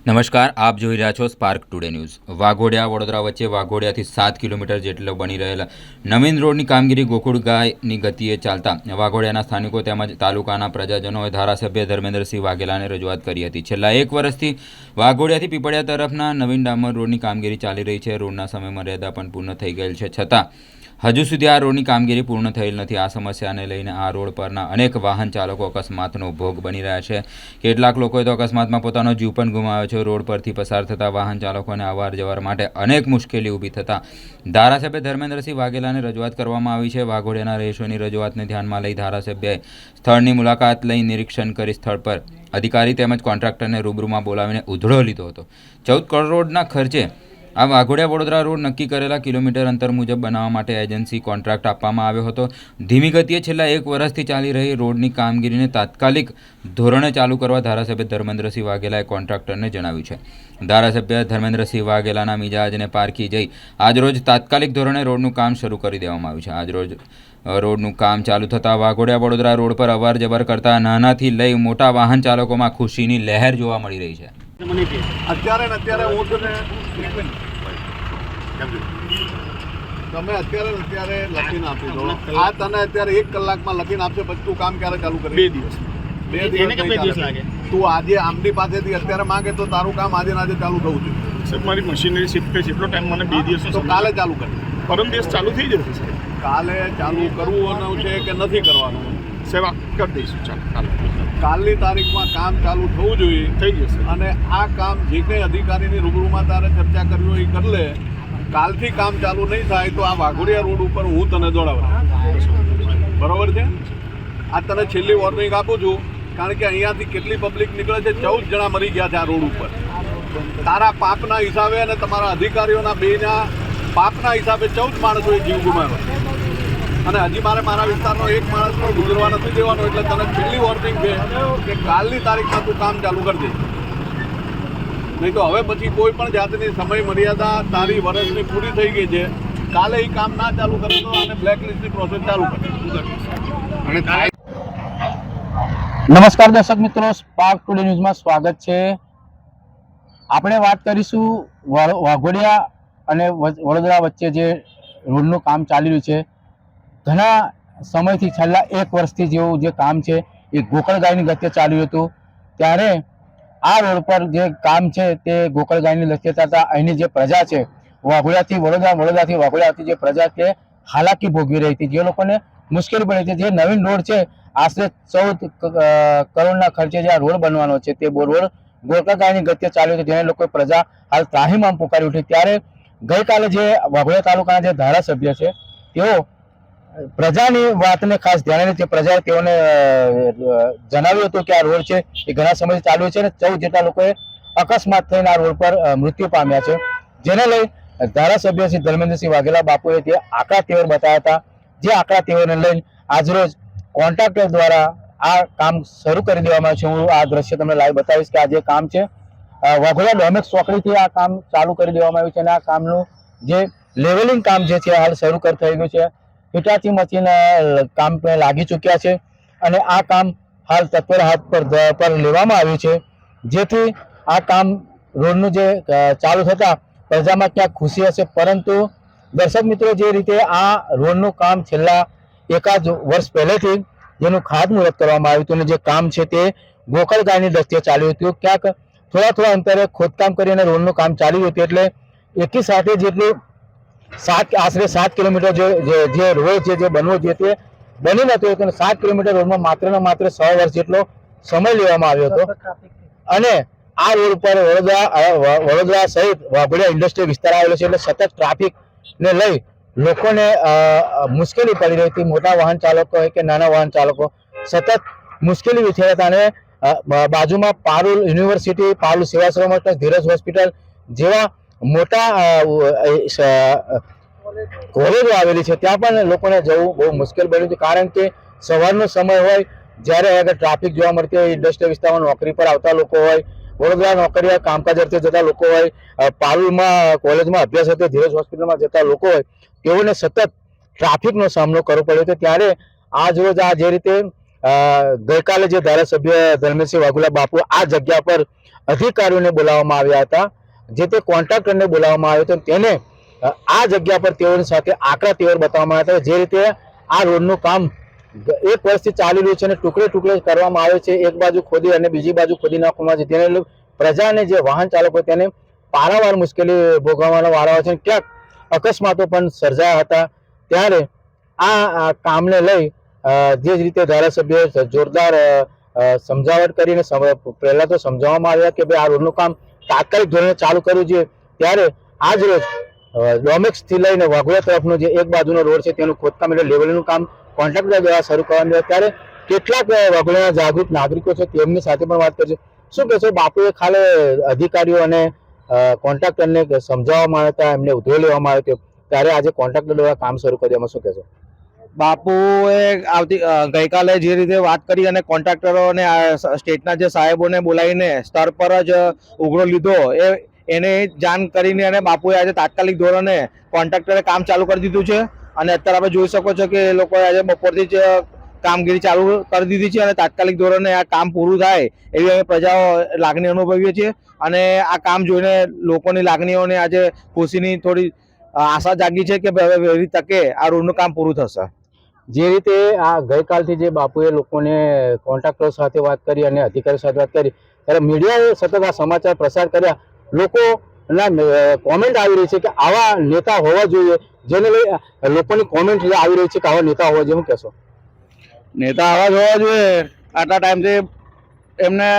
નમસ્કાર, આપ જોઈ રહ્યા છો spark today news. Waghodia Vadodara વચ્ચે વાઘોડિયાથી 7 કિલોમીટર જેટલો બની રહેલા નવીન રોડની કામગીરી ગોકુળ ગાયની ગતિએ ચાલતા વાઘોડિયાના સ્થાનિકો તેમજ તાલુકાના પ્રજાજનોએ ધારાસભ્ય ધર્મેન્દ્રસિંહ વાઘેલાને રજૂઆત કરી હતી। છેલ્લા 1 વર્ષથી વાઘોડિયાથી પીપળિયા તરફના નવીન ડામર રોડની કામગીરી ચાલી રહી છે। રોડના સમયમર્યાદા પણ પૂર્ણ થઈ ગયેલ છે, છતાં હજુ સુધી આ રોડની કામગીરી પૂર્ણ થયેલ નથી। આ સમસ્યાને લઈને આ રોડ પરના અનેક વાહન ચાલકો અકસ્માતનો ભોગ બની રહ્યા છે। કેટલાક લોકોએ તો અકસ્માતમાં પોતાનો જીવ પણ ગુમાવ્યો છે। રોડ પરથી પસાર થતા વાહન ચાલકોને અવાર જવર માટે અનેક મુશ્કેલી ઊભી થતાં ધારાસભ્ય ધર્મેન્દ્રસિંહ વાઘેલાને રજૂઆત કરવામાં આવી છે। વાઘોડિયાના રહીશોની રજૂઆતને ધ્યાનમાં લઈ ધારાસભ્યએ સ્થળની મુલાકાત લઈ નિરીક્ષણ કરી સ્થળ પર અધિકારી તેમજ કોન્ટ્રાક્ટરને રૂબરૂમાં બોલાવીને ઉધડો લીધો હતો। 14 કરોડના ખર્ચે આ વાઘોડિયા વડોદરા રોડ નક્કી કરેલા કિલોમીટર અંતર મુજબ બનાવવા માટે એજન્સી કોન્ટ્રાક્ટ આપવામાં આવ્યો હતો। ધીમી ગતિએ છેલ્લા 1 વર્ષથી ચાલી રહી રોડની કામગીરીને તાત્કાલિક ધોરણે ચાલુ કરવા ધારાસભ્ય ધર્મેન્દ્રસિંહ વાઘેલાએ કોન્ટ્રાક્ટરને જણાવ્યું છે। ધારાસભ્ય ધર્મેન્દ્રસિંહ વાઘેલાના મિજાજને પારખી જઈ આજરોજ તાત્કાલિક ધોરણે રોડનું કામ શરૂ કરી દેવામાં આવ્યું છે। આજરોજ રોડનું કામ ચાલુ થતાં વાઘોડિયા વડોદરા રોડ પર અવાર જવર કરતા નાનાથી લઈ મોટા વાહન ચાલકોમાં ખુશીની લહેર જોવા મળી રહી છે। અત્યારે હું તને તમે અત્યારે લખીને આપી દો। આ તને અત્યારે 1 કલાકમાં લખીને આપશે, પછી તું કામ ક્યારે ચાલુ કરી? 2 દિવસ લાગે। તું આજે આમની પાસેથી અત્યારે માંગે તો તારું કામ આજે ને આજે ચાલુ થવું જોઈએ। સર, મારી મશીનરી શિફ્ટ થઈ છે, એટલો ટાઈમ મને 2 દિવસ તો કાલે ચાલુ કર। પરમ દિવસ ચાલુ થઈ જશે સર। કાલે ચાલુ કરવું છે કે નથી કરવાનું? સેવા કરી દઈશું, ચાલો કાલની તારીખમાં કામ ચાલુ થવું જોઈએ, થઈ જશે। અને આ કામ જે કંઈ અધિકારીની રૂબરૂમાં તારે ચર્ચા કરવી હોય એ કરી લે। કાલથી કામ ચાલુ નહીં થાય તો આ વાઘોડિયા રોડ ઉપર હું તને દોડાવવા, બરોબર છે? આ તને છેલ્લી વોર્નિંગ આપું છું, કારણ કે અહીંયાથી કેટલી પબ્લિક નીકળે છે। 14 જણા મરી ગયા છે આ રોડ ઉપર, તારા પાપના હિસાબે અને તમારા અધિકારીઓના બેના પાપના હિસાબે 14 માણસોએ જીવ ગુમાવ્યો, અને હજી મારા વિસ્તારનો 1 માણસ પણ ગુજરવા નથી દેવાનો। એટલે તને છેલ્લી વોર્નિંગ છે કે કાલની તારીખમાં તું કામ ચાલુ કરી દે, નહીં તો હવે પછી કોઈ પણ જાતની સમય મર્યાદા તારી વર્ષની પૂરી થઈ ગઈ છે। કાલે એ કામ ના ચાલુ કરે તો આને બ્લેકલિસ્ટની પ્રોસેસ ચાલુ કરે। નમસ્કાર દર્શક મિત્રો, સ્પાર્ક ટુડે ન્યૂઝમાં સ્વાગત છે। આપણે વાત કરીશું વાઘોડિયા અને વડોદરા વચ્ચે જે રોડનું કામ ચાલી રહ્યું છે। ઘણા સમયથી છેલ્લા 1 વર્ષથી જેવું જે કામ છે એ ગોકળગાયની ગતિએ ચાલ્યું હતું, ત્યારે આ રોડ પર જે કામ છે તે ગોકળગાયની ગતિએ થતા અહીંની જે પ્રજા છે વાઘોડિયાથી વડોદરા, વડોદરાથી વાઘોડિયાથી જે પ્રજા તે હાલાકી ભોગવી રહી હતી, જે લોકોને મુશ્કેલી પડી હતી। જે નવીન રોડ છે આશરે 14 કરોડના ખર્ચે જે આ રોડ બનવાનો છે તે રોડ ગોકળગાયની ગતિએ ચાલ્યો હતો, જેને લોકો પ્રજા હાલ ત્રાહિમામ પુકારી ઉઠી। ત્યારે ગઈકાલે જે વાઘોડિયા તાલુકાના જે ધારાસભ્ય છે તેઓ પ્રજાની વાતને ખાસ ધ્યાને તે પ્રજાએ તેઓને જણાવ્યું હતું કે આ રોડ છે એ ઘણા સમયથી ચાલુ છે અને 14 જેટલા લોકોએ અકસ્માત થઈને આ રોડ પર મૃત્યુ પામ્યા છે, જેને લઈ ધારાસભ્ય શ્રી ધર્મેન્દ્રસિંહ વાઘેલા બાપુએ તે આંકડા તેવર બતાવ્યા હતા। જે આંકડા તેવરને લઈને આજરોજ કોન્ટ્રાક્ટર દ્વારા આ કામ શરૂ કરી દેવામાં આવ્યું છે। હું આ દ્રશ્ય તમને લાઈવ બતાવીશ કે આ જે કામ છે વાઘોડિયા ડોમેક્સ ચોકડીથી આ કામ ચાલુ કરી દેવામાં આવ્યું છે, અને આ કામનું જે લેવલિંગ કામ જે છે હાલ શરૂ થઈ ગયું છે। હિટાચી મશીન કામ લાગી ચૂક્યા છે, અને આ કામ હાલ તત્પર હાથ પર લેવામાં આવ્યું છે, જેથી આ કામ રોડનું જે ચાલુ થતા પ્રજામાં ક્યાંક ખુશી હશે। પરંતુ દર્શક મિત્રો, જે રીતે આ રોડનું કામ છેલ્લા 1 વર્ષ પહેલેથી જેનું ખાતમુહૂર્ત કરવામાં આવ્યું હતું અને જે કામ છે તે ગોકળગાયની દ્રષ્ટિએ ચાલ્યું હતું, ક્યાંક થોડા અંતરે ખોદકામ કરીને રોડનું કામ ચાલી રહ્યું હતું, એટલે એકી સાથે જેટલી આશરે 7 કિલોમીટર જે રોડ છે જે બનવો જોઈએ તે બની નહોતો, 7 કિલોમીટર રોડમાં માત્ર ને માત્ર 100 વર્ષ જેટલો સમય લેવામાં આવ્યો હતો। અને આ રોડ પર વડોદરા સહિત વાઘોડિયા ઇન્ડસ્ટ્રીયલ વિસ્તાર આવેલો છે, એટલે સતત ટ્રાફિકને લઈ લોકોને મુશ્કેલી પડી રહી હતી। મોટા વાહન ચાલકો હોય કે નાના વાહન ચાલકો સતત મુશ્કેલી વિથેરા હતા, અને બાજુમાં પારુલ યુનિવર્સિટી, પારુલ સેવાશ્રમ, ધીરજ હોસ્પિટલ જેવા મોટા કોલેજો આવેલી છે, ત્યાં પણ લોકોને જવું બહુ મુશ્કેલ બન્યું હતું, કારણ કે સવારનો સમય હોય જ્યારે આગળ ટ્રાફિક જોવા મળતી હોય, ઇન્ડસ્ટ્રીયલ વિસ્તારમાં નોકરી પર આવતા લોકો હોય, વડોદરા નોકરીયા કામકાજ અર્થે જતા લોકો હોય, પારુલમાં કોલેજમાં અભ્યાસ અર્થે ધીરજ હોસ્પિટલમાં જતા લોકો હોય, તેઓને સતત ટ્રાફિકનો સામનો કરવો પડ્યો હતો। ત્યારે આજ રોજ આ જે રીતે ગઈકાલે જે ધારાસભ્ય ધર્મેશસિંહ વાઘોલા બાપુ આ જગ્યા પર અધિકારીઓને બોલાવવામાં આવ્યા હતા, જે તે કોન્ટ્રાક્ટરને બોલાવવામાં આવ્યો હતો, તેને આ જગ્યા પર તેઓની સાથે આકરા તેવર બતાવવામાં આવ્યા હતા. જે રીતે આ રોડનું કામ 1 વર્ષથી ચાલી રહ્યું છે અને ટુકડે ટુકડે કરવામાં આવે છે, એક બાજુ ખોદી અને બીજી બાજુ ખોદી નાખવામાં આવે છે, તેને પ્રજાને જે વાહન ચાલકો તેને પારાવાર મુશ્કેલી ભોગવવાનો વારો આવે છે. ક્યાંક અકસ્માતો પણ સર્જાયા હતા. ત્યારે આ કામને લઈ જે રીતે ધારાસભ્ય જોરદાર સમજાવટ કરીને પહેલા તો સમજાવવામાં આવ્યા કે ભાઈ આ રોડનું કામ તાત્કાલિક ધોરણે ચાલુ કરવું જોઈએ. ત્યારે આજ રોજ ડોમેક્સ થી લઈને વાઘોડિયા તરફનો જે એક બાજુનો રોડ છે તેનું ખોદકામ એટલે લેવલિંગનું કામ કોન્ટ્રાક્ટર દ્વારા શરૂ કરવામાં આવ્યું. ત્યારે કેટલાક વાઘોડિયાના જાગૃત નાગરિકો છે તેમની સાથે પણ વાત કરશે. શું કહેશો બાપુએ ખાલી અધિકારીઓ અને કોન્ટ્રાક્ટરને સમજાવવામાં આવ્યા હતા, એમને ઉધો લેવામાં આવ્યો હતો, ત્યારે આજે કોન્ટ્રાક્ટર દ્વારા કામ શરૂ કર્યું, શું કહેશો? બાપુએ ગઈકાલે જે રીતે વાત કરી અને કોન્ટ્રાક્ટરો અને સ્ટેટના જે સાહેબોને બોલાવીને સ્તર પર જ ઉઘડો લીધો, એને જાણ કરીને અને બાપુએ આજે તાત્કાલિક ધોરણે કોન્ટ્રાક્ટરે કામ ચાલુ કરી દીધું છે. અને અત્યારે આપણે જોઈ શકો છો કે એ લોકોએ આજે બપોરથી જ કામગીરી ચાલુ કરી દીધી છે અને તાત્કાલિક ધોરણે આ કામ પૂરું થાય એવી અમે પ્રજાઓ લાગણી અનુભવીએ છીએ. અને આ કામ જોઈને લોકોની લાગણીઓને આજે ખુશીની થોડી આશા જાગી છે કે હવે વહેલી તકે આ રોડનું કામ પૂરું થશે. જે રીતે આ ગઈકાલથી જે બાપુએ લોકોને કોન્ટ્રાક્ટરો સાથે વાત કરી અને અધિકારીઓ સાથે વાત કરી, ત્યારે મીડિયાએ સતત આ સમાચાર પ્રસાર કર્યા. લોકોના કોમેન્ટ આવી રહી છે કે આવા નેતા હોવા જોઈએ, જેને લઈ લોકોની કોમેન્ટ આવી રહી છે કે આવા નેતા હોવા જોઈએ. શું કહેશો? નેતા આવા જ હોવા જોઈએ. આટલા ટાઈમથી એમને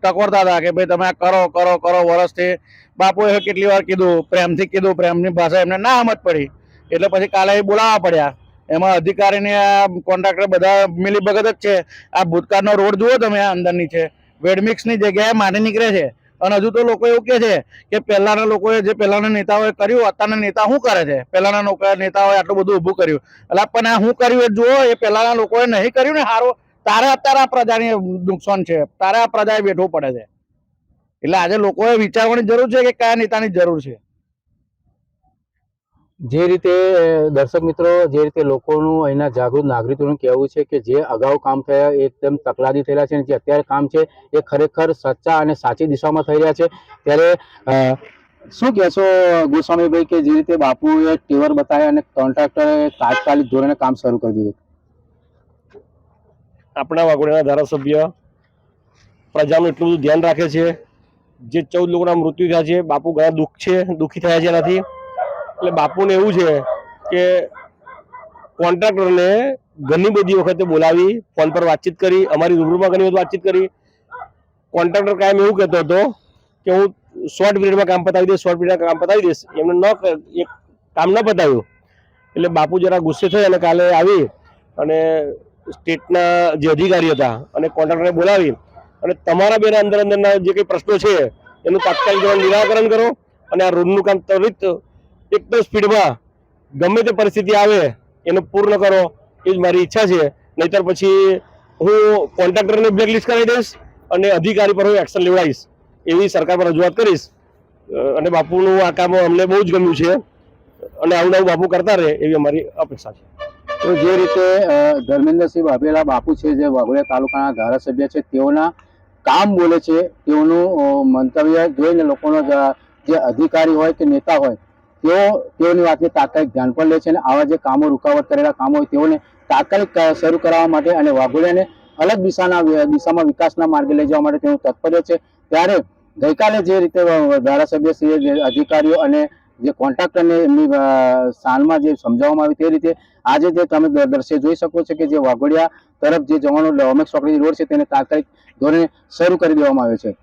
ટકોરતા હતા કે ભાઈ તમે આ કરો કરો કરો વર્ષથી. બાપુએ કેટલી વાર કીધું, પ્રેમથી કીધું, પ્રેમની ભાષા એમને ના સમજ પડી એટલે પછી કાલે બોલાવવા પડ્યા. એમાં અધિકારીને આ કોન્ટ્રાક્ટર બધા મિલીભગત જ છે. આ ભૂતકાળનો રોડ જુઓ તમે, આ અંદરની છે વેડમિક્સની જગ્યાએ માટી નીકળે છે. અને હજુ તો લોકો એવું કહે છે કે પહેલાના લોકોએ જે પહેલાના નેતાઓએ કર્યું, અત્યારના નેતા શું કરે છે? પહેલાના નેતાઓએ આટલું બધું ઊભું કર્યું, એટલે પણ આ શું કર્યું એ જુઓ. એ પહેલાના લોકોએ નહીં કર્યું ને સારું, તારે અત્યારે આ પ્રજાને નુકસાન છે, તારે આ પ્રજાએ બેઠવું પડે છે. એટલે આજે લોકોએ વિચારવાની જરૂર છે કે કયા નેતાની જરૂર છે. જે રીતે દર્શક મિત્રો, જે રીતે લોકોનું અહીંના જાગૃત નાગરિકોનું કહેવું છે કે જે અગાઉ કામ થયા એકદમ તકલાદી થયેલા છે, જે અત્યારે કામ છે એ ખરેખર સચ્ચા અને સાચી દિશામાં થઈ રહ્યા છે. ત્યારે શું કહેશો ગોસ્વામીભાઈ કે જે રીતે બાપુએ ટેવર બતાવ્યા અને કોન્ટ્રાક્ટરે તાત્કાલિક ધોરણે કામ શરૂ કરી દીધું? આપણા વાઘોડિયાના ધારાસભ્ય પ્રજાનું એટલું બધું ધ્યાન રાખે છે. જે 14 લોકોના મૃત્યુ થયા છે, બાપુ ઘણા દુઃખી થયા છે એનાથી. એટલે બાપુને એવું છે કે કોન્ટ્રાક્ટરને ઘણી બધી વખતે બોલાવી, ફોન પર વાતચીત કરી, અમારી રૂબરૂમાં ઘણી વખત વાતચીત કરી. કોન્ટ્રાક્ટર કાયમ એવું કહેતો હતો કે હું શોર્ટ પીરિયડમાં કામ પતાવી દઈશ, શોર્ટ પીરિયડમાં કામ પતાવી દઈશ. એમને કામ ન પતાવ્યું એટલે બાપુ જરા ગુસ્સે થઈ અને કાલે આવી અને સ્ટેટના જે અધિકારી હતા અને કોન્ટ્રાક્ટરને બોલાવી અને તમારા બેના અંદરના જે કંઈ પ્રશ્નો છે એનું તાત્કાલિક નિરાકરણ કરો અને આ રોડનું કામ ત્વરિત એકદમ સ્પીડમાં ગમે તે પરિસ્થિતિ આવે એનું પૂર્ણ કરો. એ જ મારી ઈચ્છા છે. નહીતર પછી હું કોન્ટ્રાક્ટરને બ્લેકલિસ્ટ કરાવી દઈશ અને અધિકારી પર હું એક્શન લેવડાવીશ એવી સરકાર પર રજૂઆત કરીશ. અને બાપુનું આ કામ અમને બહુ જ ગમ્યું છે અને આવું નવું બાપુ કરતા રહે એવી અમારી અપેક્ષા છે. તો જે રીતે ધર્મેન્દ્રસિંહ વાઘેલા બાપુ છે, જે વાઘોડિયા તાલુકાના ધારાસભ્ય છે, તેઓના કામ બોલે છે, તેઓનું મંતવ્ય જોઈને લોકોનો જે અધિકારી હોય કે નેતા હોય તેઓની વાતને તાત્કાલિક ધ્યાન પર લે છે અને આવા જે કામો રૂકાવટ કરેલા કામો હોય તેઓને તાત્કાલિક શરૂ કરવા માટે અને વાઘોડિયાને અલગ દિશામાં વિકાસના માર્ગે લઈ જવા માટે તેનું તત્પર્ય છે. ત્યારે ગઈકાલે જે રીતે ધારાસભ્યશ્રીએ અધિકારીઓ અને જે કોન્ટ્રાક્ટરને એમની સ્થાનમાં જે સમજાવવામાં આવ્યું તે રીતે આજે જે તમે દ્રશ્ય જોઈ શકો છો કે જે વાઘોડિયા તરફ જે જવાનો ડોમેક્સ ચોકડી રોડ છે તેને તાત્કાલિક ધોરણે શરૂ કરી દેવામાં આવ્યો છે.